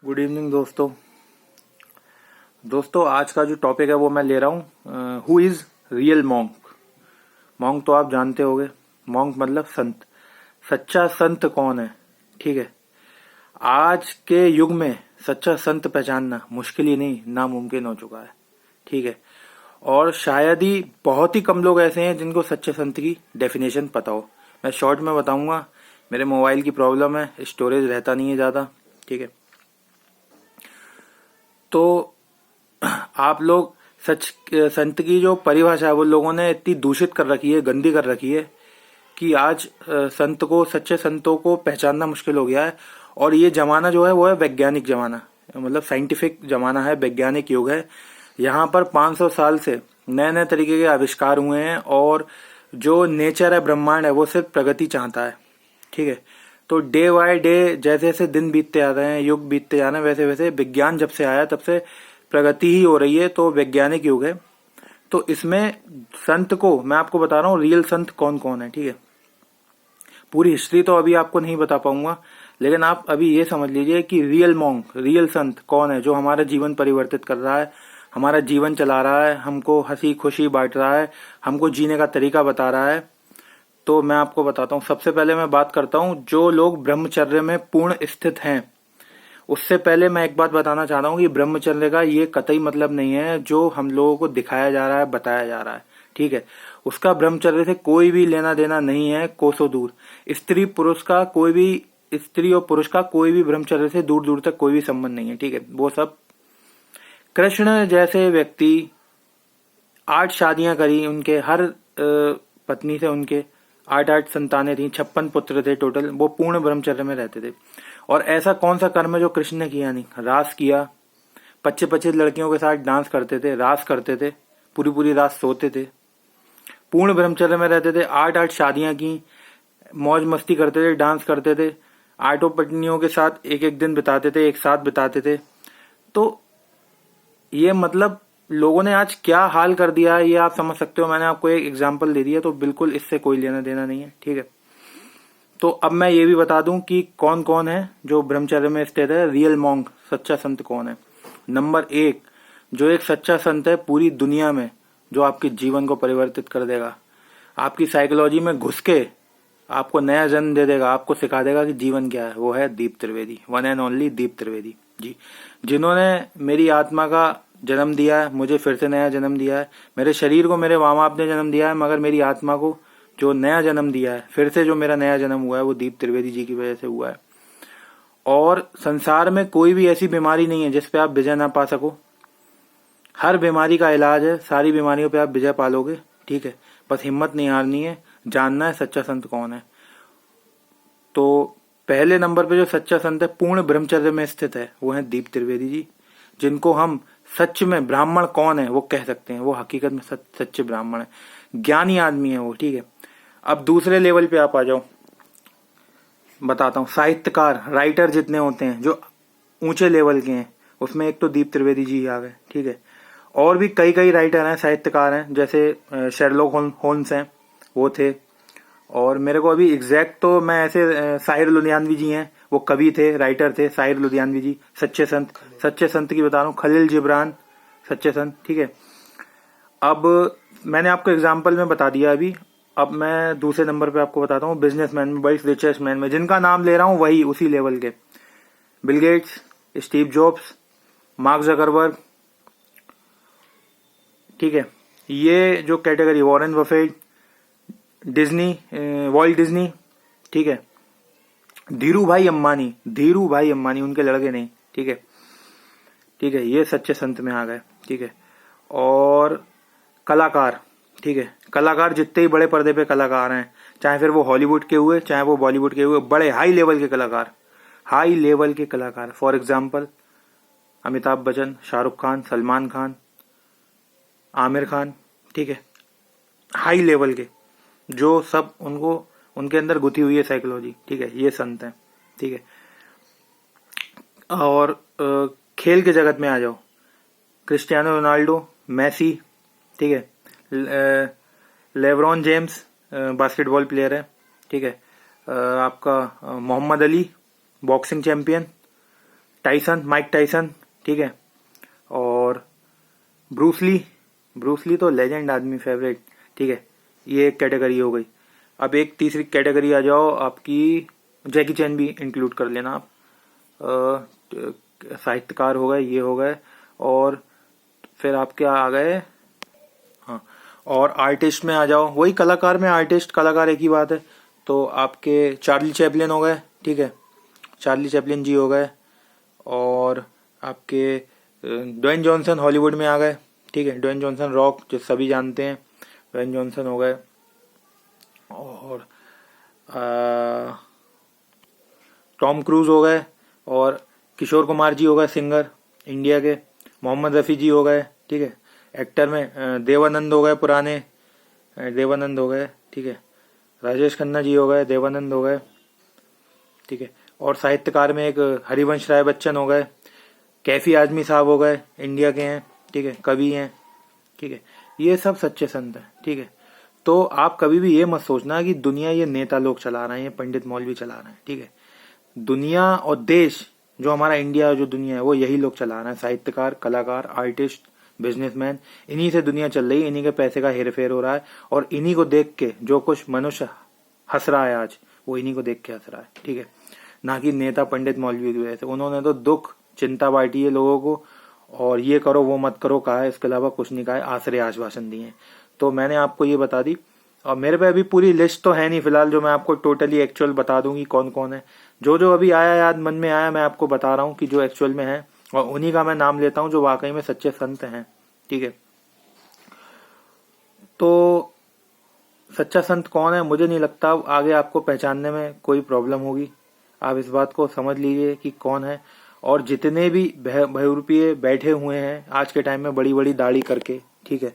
Good evening दोस्तों आज का जो टॉपिक है वो मैं ले रहा हूँ who is real monk. Monk तो आप जानते होंगे, मॉन्क मतलब संत। सच्चा संत कौन है? ठीक है, आज के युग में सच्चा संत पहचानना मुश्किल ही नहीं नामुमकिन हो चुका है। ठीक है, और शायद ही बहुत ही कम लोग ऐसे हैं जिनको सच्चे संत की डेफिनेशन पता हो। मैं शॉर्ट में बताऊंगा, मेरे मोबाइल की प्रॉब्लम है, स्टोरेज रहता नहीं है ज्यादा। ठीक है, तो आप लोग सच संत की जो परिभाषा है वो लोगों ने इतनी दूषित कर रखी है, गंदी कर रखी है कि आज संत को, सच्चे संतों को पहचानना मुश्किल हो गया है। और ये जमाना जो है वो है वैज्ञानिक जमाना, मतलब साइंटिफिक जमाना है, वैज्ञानिक युग है। यहाँ पर 500 साल से नए नए तरीके के आविष्कार हुए हैं और जो नेचर है, ब्रह्मांड है, वो सिर्फ प्रगति चाहता है। ठीक है, तो डे बाय डे जैसे जैसे दिन बीतते जा रहे हैं, युग बीतते जा रहे हैं, वैसे वैसे विज्ञान जब से आया तब से प्रगति ही हो रही है। तो वैज्ञानिक युग है। तो इसमें संत को मैं आपको बता रहा हूँ रियल संत कौन कौन है। ठीक है, पूरी हिस्ट्री तो अभी आपको नहीं बता पाऊंगा, लेकिन आप अभी ये समझ लीजिए कि रियल मॉन्क, रियल संत कौन है जो हमारा जीवन परिवर्तित कर रहा है, हमारा जीवन चला रहा है, हमको हंसी खुशी बांट रहा है, हमको जीने का तरीका बता रहा है। तो मैं आपको बताता हूँ। सबसे पहले मैं बात करता हूँ जो लोग ब्रह्मचर्य में पूर्ण स्थित हैं। उससे पहले मैं एक बात बताना चाह रहा हूँ कि ब्रह्मचर्य का ये कतई मतलब नहीं है जो हम लोगों को दिखाया जा रहा है, बताया जा रहा है। ठीक है, उसका ब्रह्मचर्य से कोई भी लेना देना नहीं है, कोसों दूर। स्त्री पुरुष का कोई भी, स्त्री और पुरुष का कोई भी ब्रह्मचर्य से दूर दूर तक कोई भी संबंध नहीं है। ठीक है, वो सब कृष्ण जैसे व्यक्ति 8 शादियां करी, उनके हर पत्नी से उनके 8 संतानें थी, 56 पुत्र थे टोटल। वो पूर्ण ब्रह्मचर्य में रहते थे। और ऐसा कौन सा कर्म है जो कृष्ण ने किया नहीं? रास किया, 25-25 लड़कियों के साथ डांस करते थे, रास करते थे, पूरी पूरी रात सोते थे, पूर्ण ब्रह्मचर्य में रहते थे, 8-8 शादियां की, मौज मस्ती करते थे, डांस करते थे, 8 पत्नियों के साथ एक एक दिन बिताते थे, एक साथ बिताते थे। तो ये मतलब लोगों ने आज क्या हाल कर दिया है ये आप समझ सकते हो। मैंने आपको एक एग्जाम्पल दे दिया, तो बिल्कुल इससे कोई लेना देना नहीं है। ठीक है, तो अब मैं ये भी बता दूं कि कौन कौन है जो ब्रह्मचर्य में स्थित है, रियल मॉन्क, सच्चा संत कौन है। नंबर 1, जो एक सच्चा संत है पूरी दुनिया में, जो आपके जीवन को परिवर्तित कर देगा, आपकी साइकोलॉजी में घुस के आपको नया जन्म दे देगा, आपको सिखा देगा कि जीवन क्या है, वो है दीप त्रिवेदी, वन एंड ओनली दीप त्रिवेदी जी। जिन्होंने मेरी आत्मा का जन्म दिया है, मुझे फिर से नया जन्म दिया है। मेरे शरीर को मेरे माँ बाप ने जन्म दिया है, मगर मेरी आत्मा को जो नया जन्म दिया है, फिर से जो मेरा नया जन्म हुआ है, वो दीप त्रिवेदी जी की वजह से हुआ है। और संसार में कोई भी ऐसी बीमारी नहीं है जिस पे आप विजय ना पा सको। हर बीमारी का इलाज है, सारी बीमारियों पे आप विजय पालोगे। ठीक है, बस हिम्मत नहीं हारनी है, जानना है सच्चा संत कौन है। तो पहले नंबर पे जो सच्चा संत है, पूर्ण ब्रह्मचर्य में स्थित है, वो है दीप त्रिवेदी जी, जिनको हम सच में ब्राह्मण कौन है वो कह सकते हैं। वो हकीकत में सच्चे ब्राह्मण है, ज्ञानी आदमी है वो। ठीक है, अब दूसरे लेवल पे आप आ जाओ, बताता हूँ। साहित्यकार, राइटर जितने होते हैं जो ऊंचे लेवल के हैं, उसमें एक तो दीप त्रिवेदी जी आ गए। ठीक है, और भी कई कई राइटर हैं, साहित्यकार हैं, जैसे शेरलॉक होम्स हैं, वो थे। और मेरे को अभी एग्जैक्ट तो मैं ऐसे साहिर लुधियानवी जी हैं, वो कवि थे, राइटर थे, साहिर लुधियानवी जी, सच्चे संत। सच्चे संत की बता रहा हूँ, खलील जिब्रान, सच्चे संत। ठीक है, अब मैंने आपको एग्जाम्पल में बता दिया अभी। अब मैं दूसरे नंबर पे आपको बताता हूँ बिजनेसमैन में, बड़ी रिचेस्ट मैन में, जिनका नाम ले रहा हूँ वही उसी लेवल के। Bill Gates, Steve jobs, mark Zuckerberg. ठीक है, ये जो category, Warren Buffett, Disney, Walt Disney. ठीक है, धीरू भाई अंबानी, उनके लड़के नहीं। ठीक है, ठीक है, ये सच्चे संत में आ गए। ठीक है, और कलाकार, ठीक है, कलाकार जितने ही बड़े पर्दे पे कलाकार हैं, चाहे फिर वो हॉलीवुड के हुए, चाहे वो बॉलीवुड के हुए, बड़े हाई लेवल के कलाकार, हाई लेवल के कलाकार, फॉर एग्जाम्पल अमिताभ बच्चन, शाहरुख खान, सलमान खान, आमिर खान। ठीक है, हाई लेवल के, जो सब उनको, उनके अंदर गुथी हुई है साइकोलॉजी। ठीक है, ये संत हैं। ठीक है, और खेल के जगत में आ जाओ, क्रिस्टियानो रोनाल्डो, मैसी। ठीक है, लेब्रॉन जेम्स, बास्केटबॉल प्लेयर है। ठीक है, आपका Muhammad Ali, boxing champion. Tyson, Mike Tyson, ठीक है, और ब्रूसली तो लेजेंड आदमी, फेवरेट, ठीक है, ये एक कैटेगरी हो गई। अब एक तीसरी कैटेगरी आ जाओ आपकी, जैकी चैन भी इंक्लूड कर लेना आप। साहित्यकार हो गए, ये हो गए, और फिर आपके आ गए, हाँ, और आर्टिस्ट में आ जाओ, वही कलाकार में आर्टिस्ट कलाकार एक ही बात है। तो आपके चार्ली चैपलिन हो गए, ठीक है, चार्ली चैपलिन जी हो गए, और आपके ड्वेन जॉनसन हॉलीवुड में आ गए, ठीक है, ड्वेन जॉनसन रॉक जो सभी जानते हैं, ड्वेन जॉनसन हो गए, और टॉम क्रूज हो गए, और किशोर कुमार जी हो गए सिंगर इंडिया के, मोहम्मद रफ़ी जी हो गए, ठीक है, एक्टर में देवानंद हो गए, पुराने देवानंद हो गए, ठीक है, राजेश खन्ना जी हो गए, देवानंद हो गए, ठीक है, और साहित्यकार में एक हरिवंश राय बच्चन हो गए, कैफी आजमी साहब हो गए, इंडिया के हैं, ठीक है, कवि हैं, ठीक है, ये सब सच्चे संत हैं, ठीक है। तो आप कभी भी ये मत सोचना कि दुनिया ये नेता लोग चला रहे हैं, ये पंडित मौलवी चला रहे हैं, ठीक है। दुनिया और देश जो हमारा इंडिया जो दुनिया है वो यही लोग चला रहे हैं, साहित्यकार, कलाकार, आर्टिस्ट, बिजनेसमैन, इन्हीं से दुनिया चल रही है, इन्हीं के पैसे का हेर फेर हो रहा है, और इन्हीं को देख के जो कुछ मनुष्य हंस रहा है आज, वो इन्हीं को देख के हंस रहा है, ठीक है, ना कि नेता पंडित मौलवी की वजह से। उन्होंने तो दुख चिंता बांटी है लोगों को, और ये करो वो मत करो कहा है, इसके अलावा कुछ नहीं कहा है, आश्रय आश्वासन दिए। तो मैंने आपको ये बता दी, और मेरे पे अभी पूरी लिस्ट तो है नहीं फिलहाल जो मैं आपको टोटली एक्चुअल बता दूंगी कौन कौन है। जो जो अभी आया याद मन में आया मैं आपको बता रहा हूँ कि जो एक्चुअल में है, और उन्हीं का मैं नाम लेता हूँ जो वाकई में सच्चे संत हैं, ठीक है। तो सच्चा संत कौन है मुझे नहीं लगता आगे आपको पहचानने में कोई प्रॉब्लम होगी। आप इस बात को समझ लीजिए कि कौन है। और जितने भी बहुरूपीय बैठे हुए हैं आज के टाइम में बड़ी बड़ी दाढ़ी करके, ठीक है,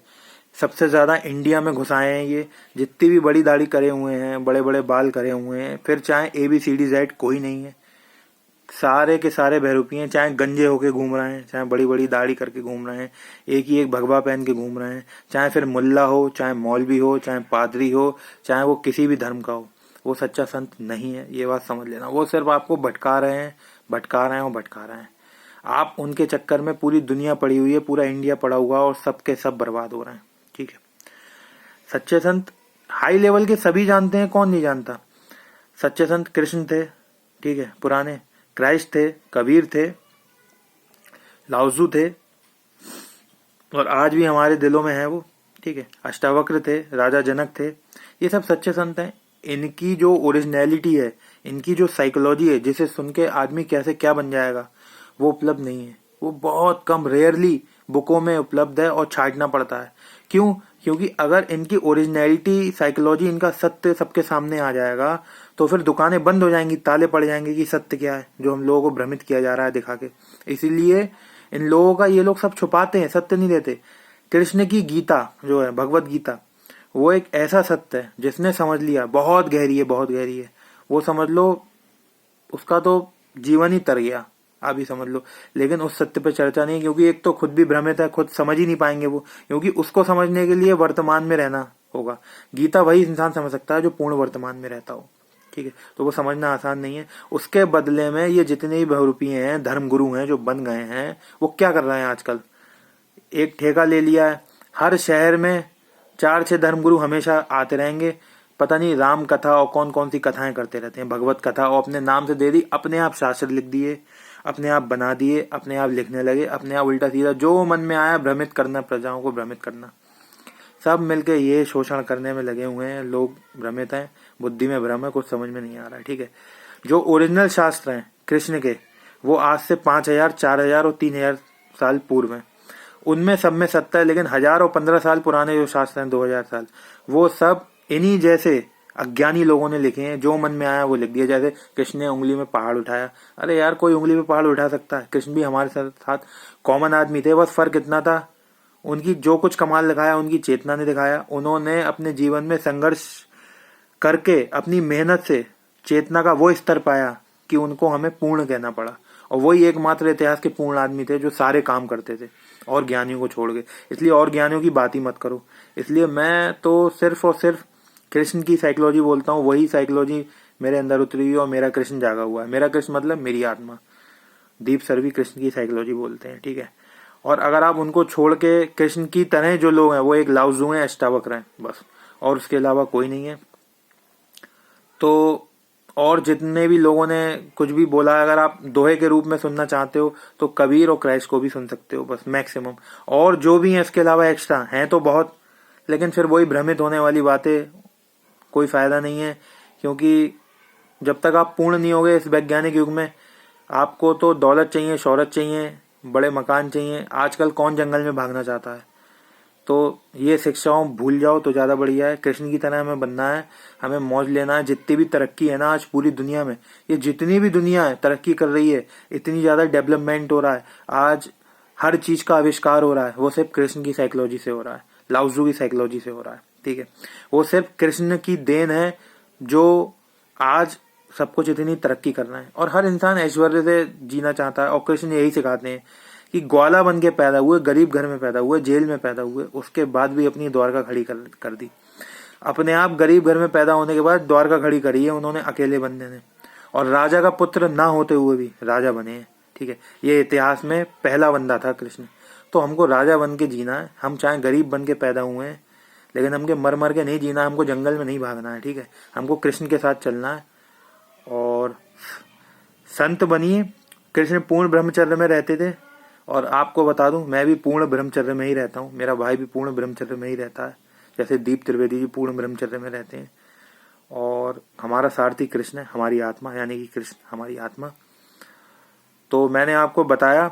सबसे ज्यादा इंडिया में घुसाए हैं ये, जितनी भी बड़ी दाढ़ी करे हुए हैं, बड़े बड़े बाल करे हुए हैं, फिर चाहे ABCDZ कोई नहीं है, सारे के सारे बहरूपी हैं, चाहे गंजे होके घूम रहे हैं, चाहे बड़ी बड़ी दाढ़ी करके घूम रहे हैं, एक ही एक भगवा पहन के घूम रहे हैं, चाहे फिर मुल्ला हो, चाहे मौलवी हो, चाहे पादरी हो, चाहे वो किसी भी धर्म का हो, वो सच्चा संत नहीं है, ये बात समझ लेना। वो सिर्फ आपको भटका रहे हैं, भटका रहे हैं और भटका रहे हैं। आप उनके चक्कर में पूरी दुनिया पड़ी हुई है, पूरा इंडिया पड़ा हुआ और सबके सब बर्बाद हो रहे हैं, ठीक है। सच्चे संत हाई लेवल के सभी जानते हैं, कौन नहीं जानता। सच्चे संत कृष्ण थे, ठीक है, पुराने क्राइस्ट थे, कबीर थे, लाउजू थे, और आज भी हमारे दिलों में है वो, ठीक है। अष्टावक्र थे, राजा जनक थे, ये सब सच्चे संत हैं। इनकी जो ओरिजिनलिटी है, इनकी जो साइकोलॉजी है, जिसे सुन के आदमी कैसे क्या बन जाएगा, वो उपलब्ध नहीं है। वो बहुत कम रेयरली बुकों में उपलब्ध है और छांटना पड़ता है। क्यों? क्योंकि अगर इनकी ओरिजिनलिटी साइकोलॉजी, इनका सत्य सबके सामने आ जाएगा तो फिर दुकानें बंद हो जाएंगी, ताले पड़ जाएंगे कि सत्य क्या है, जो हम लोगों को भ्रमित किया जा रहा है दिखा के। इसीलिए इन लोगों का ये लोग सब छुपाते हैं, सत्य नहीं देते। कृष्ण की गीता जो है, भगवत गीता, वो एक ऐसा सत्य है जिसने समझ लिया, बहुत गहरी है, बहुत गहरी है, वो समझ लो उसका तो जीवन ही तर गया, आप ही समझ लो। लेकिन उस सत्य पे चर्चा नहीं, क्योंकि एक तो खुद भी भ्रमित है, खुद समझ ही नहीं पाएंगे वो, क्योंकि उसको समझने के लिए वर्तमान में रहना होगा। गीता वही इंसान समझ सकता है जो पूर्ण वर्तमान में रहता हो, ठीक है। तो वो समझना आसान नहीं है। उसके बदले में ये जितने भी बहुरूपी हैं, धर्मगुरु हैं जो बन गए हैं, वो क्या कर रहे हैं आजकल, एक ठेका ले लिया है, हर शहर में 4-6 धर्मगुरु हमेशा आते रहेंगे, पता नहीं राम कथा और कौन कौन सी कथाएं करते रहते हैं, भगवत कथा, और अपने नाम से दे दी, अपने आप शास्त्र लिख दिए, अपने आप बना दिए, अपने आप लिखने लगे, अपने आप उल्टा सीधा जो मन में आया भ्रमित करना, प्रजाओं को भ्रमित करना। सब मिलके ये शोषण करने में लगे हुए हैं, लोग भ्रमित हैं, बुद्धि में भ्रम है, कुछ समझ में नहीं आ रहा है, ठीक है। जो ओरिजिनल शास्त्र हैं कृष्ण के, वो आज से 5000, 4000 और 3000 साल पूर्व हैं, उनमें सब में सत्य है। लेकिन 1000 और 15 साल पुराने जो शास्त्र हैं, 2000 साल, वो सब इन्हीं जैसे अज्ञानी लोगों ने लिखे हैं, जो मन में आया वो लिख दिया। जैसे कृष्ण ने उंगली में पहाड़ उठाया, अरे यार कोई उंगली में पहाड़ उठा सकता है, कृष्ण भी हमारे साथ कॉमन आदमी थे, बस फर्क इतना था उनकी जो कुछ कमाल दिखाया उनकी चेतना ने दिखाया। उन्होंने अपने जीवन में संघर्ष करके अपनी मेहनत से चेतना का वो स्तर पाया कि उनको हमें पूर्ण कहना पड़ा, और वही एकमात्र इतिहास के पूर्ण आदमी थे जो सारे काम करते थे और ज्ञानियों को छोड़ के। इसलिए और ज्ञानियों की बात ही मत करो। इसलिए मैं तो सिर्फ और सिर्फ कृष्ण की साइकोलॉजी बोलता हूँ, वही साइकोलॉजी मेरे अंदर उतरी हुई और मेरा कृष्ण जागा हुआ है। मेरा कृष्ण मतलब मेरी आत्मा। दीप सर भी कृष्ण की साइकोलॉजी बोलते हैं, ठीक है। और अगर आप उनको छोड़ के कृष्ण की तरह जो लोग हैं वो एक लाओजू हैं, अष्टावक्र हैं, बस, और उसके अलावा कोई नहीं है। तो और जितने भी लोगों ने कुछ भी बोला है, अगर आप दोहे के रूप में सुनना चाहते हो तो कबीर और क्राइस्ट को भी सुन सकते हो, बस मैक्सिमम। और जो भी है इसके अलावा एक्स्ट्रा हैं तो बहुत, लेकिन फिर वही भ्रमित होने वाली बातें, कोई फायदा नहीं है। क्योंकि जब तक आप पूर्ण नहीं होगे इस वैज्ञानिक युग में, आपको तो दौलत चाहिए, शोहरत चाहिए, बड़े मकान चाहिए। आजकल कौन जंगल में भागना चाहता है? तो ये शिक्षाओं भूल जाओ तो ज्यादा बढ़िया है। कृष्ण की तरह हमें बनना है, हमें मौज लेना है। जितनी भी तरक्की है ना आज पूरी दुनिया में, ये जितनी भी दुनिया है तरक्की कर रही है, इतनी ज्यादा डेवलपमेंट हो रहा है, आज हर चीज का आविष्कार हो रहा है, वो सिर्फ कृष्ण की साइकोलॉजी से हो रहा है, लाओजू की साइकोलॉजी से हो रहा है, ठीक है। वो सिर्फ कृष्ण की देन है जो आज सब कुछ इतनी तरक्की करना है। और हर इंसान ऐश्वर्य से जीना चाहता है, और कृष्ण यही सिखाते हैं कि ग्वाला बन के पैदा हुए, गरीब घर में पैदा हुए, जेल में पैदा हुए, उसके बाद भी अपनी द्वारका खड़ी कर दी। अपने आप गरीब घर में पैदा होने के बाद द्वारका खड़ी करी है उन्होंने अकेले बंदे ने, और राजा का पुत्र ना होते हुए भी राजा बने हैं, ठीक है। ये इतिहास में पहला बंदा था कृष्ण। तो हमको राजा बन के जीना है, हम चाहे गरीब बन के पैदा हुए हैं, लेकिन हमको मर मर के नहीं जीना, हमको जंगल में नहीं भागना है, ठीक है। हमको कृष्ण के साथ चलना है और संत बनिए। कृष्ण पूर्ण ब्रह्मचर्य में रहते थे, और आपको बता दूं मैं भी पूर्ण ब्रह्मचर्य में ही रहता हूँ, मेरा भाई भी पूर्ण ब्रह्मचर्य में ही रहता है, जैसे दीप त्रिवेदी जी पूर्ण ब्रह्मचर्य में रहते हैं। और हमारा सारथी कृष्ण है, हमारी आत्मा, यानी कि कृष्ण हमारी आत्मा। तो मैंने आपको बताया,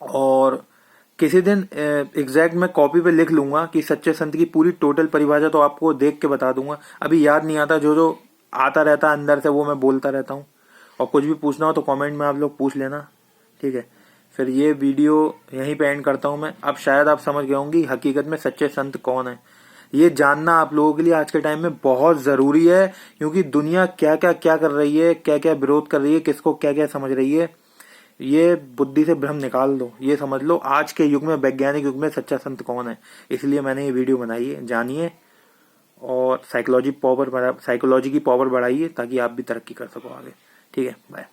और किसी दिन एग्जैक्ट मैं कॉपी पे लिख लूंगा कि सच्चे संत की पूरी टोटल परिभाषा, तो आपको देख के बता दूंगा। अभी याद नहीं आता, जो जो आता रहता है अंदर से वो मैं बोलता रहता हूँ। और कुछ भी पूछना हो तो कमेंट में आप लोग पूछ लेना, ठीक है। फिर ये वीडियो यहीं पे एंड करता हूँ मैं। अब शायद आप समझ गए होंगे हकीकत में सच्चे संत कौन है। ये जानना आप लोगों के लिए आज के टाइम में बहुत जरूरी है, क्योंकि दुनिया क्या क्या कर रही है, क्या क्या विरोध कर रही है, किसको क्या क्या समझ रही है। ये बुद्धि से भ्रम निकाल दो, ये समझ लो आज के युग में, वैज्ञानिक युग में सच्चा संत कौन है। इसलिए मैंने ये वीडियो बनाई है, जानिए और साइकोलॉजी की पावर बढ़ाइए ताकि आप भी तरक्की कर सको आगे, ठीक है। बाय।